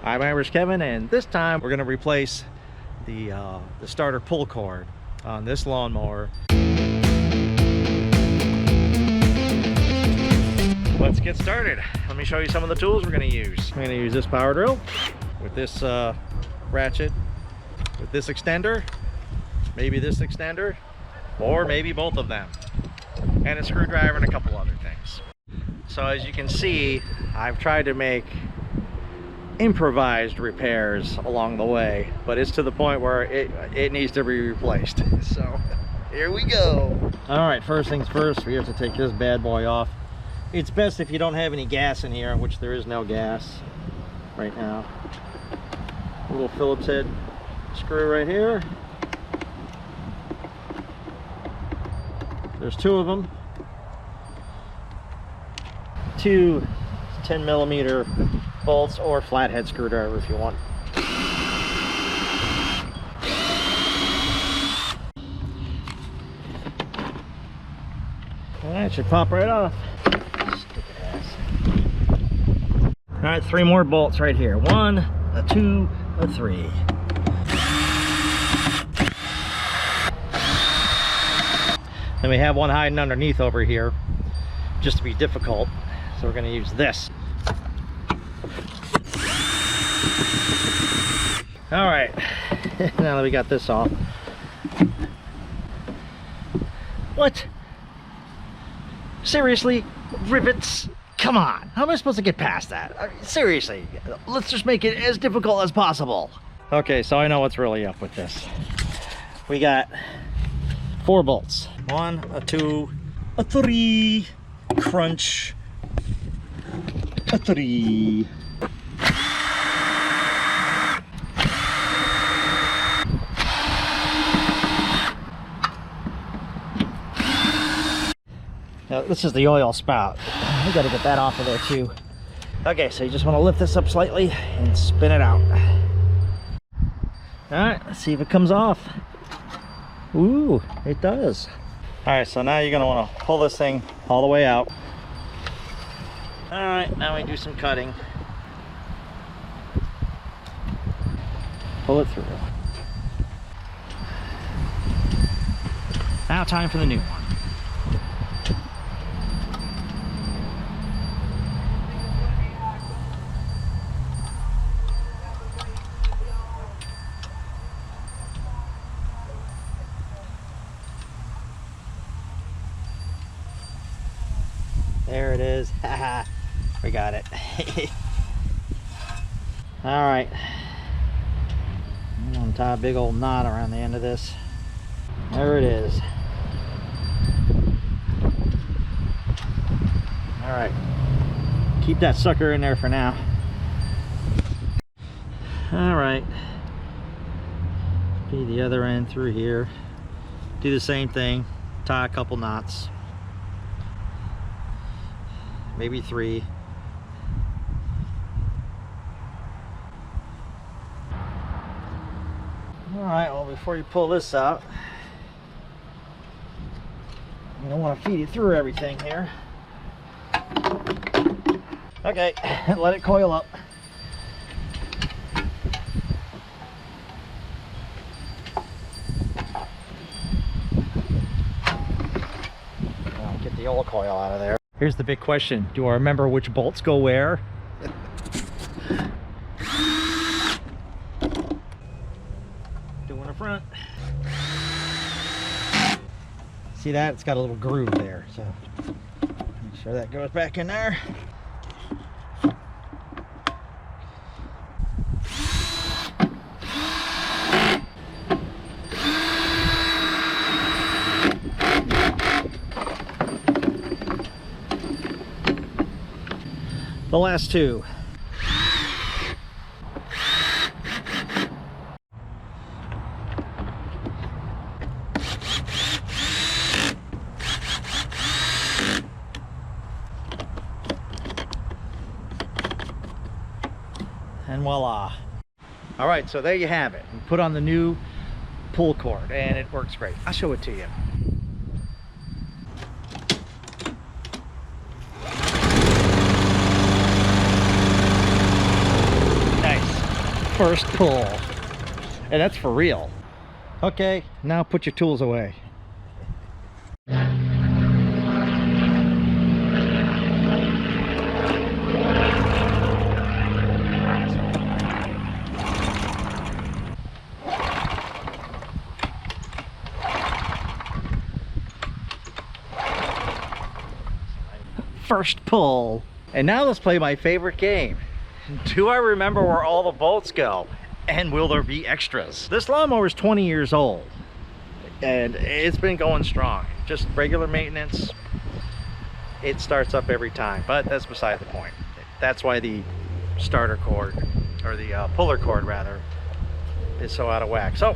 I'm Irish Kevin, and this time we're going to replace the starter pull cord on this lawnmower. Let's get started. Let me show you some of the tools we're going to use. I'm going to use this power drill with this ratchet, with this extender, maybe this extender, or maybe both of them, and a screwdriver and a couple other things. So as you can see, I've tried to make improvised repairs along the way, but it's to the point where it needs to be replaced. So here we go. All right, first things first, we have to take this bad boy off. It's best if you don't have any gas in here, which there is no gas right now. A little Phillips head screw right here. There's two of them. Two 10mm bolts or flathead screwdriver if you want. That should pop right off. Stupid ass. All right, 3 more bolts right here. 1, a 2, a 3. Then we have one hiding underneath over here, just to be difficult. So we're going to use this. All right, now that we got this off. What? Seriously? Rivets? Come on, how am I supposed to get past that? I mean, seriously, let's just make it as difficult as possible. Okay, so I know what's really up with this. We got 4 bolts. 1, a 2, a 3, crunch, a 3. Now, this is the oil spout. We got to get that off of there too. Okay, so you just want to lift this up slightly and spin it out. All right, let's see if it comes off. Ooh, it does. All right, so now you're going to want to pull this thing all the way out. All right, now we do some cutting. Pull it through. Now time for the new one. There it is. Haha, we got it. All right, I'm gonna tie a big old knot around the end of this. There it is. All right, keep that sucker in there for now. All right, feed the other end through here. Do the same thing, tie a couple knots. Maybe 3. All right, well, before you pull this out, you don't want to feed it through everything here. Okay, let it coil up. I'll get the oil coil out of there. Here's the big question. Do I remember which bolts go where? Doing the front. See that? It's got a little groove there. So make sure that goes back in there. The last 2. And voila. All right, so there you have it. We put on the new pull cord and it works great. I'll show it to you. Nice. First pull. And that's for real. Okay, now put your tools away. First pull. And now let's play my favorite game. Do I remember where all the bolts go? And will there be extras? This lawnmower is 20 years old and it's been going strong. Just regular maintenance, it starts up every time, but that's beside the point. That's why the starter cord, or the puller cord rather, is so out of whack. So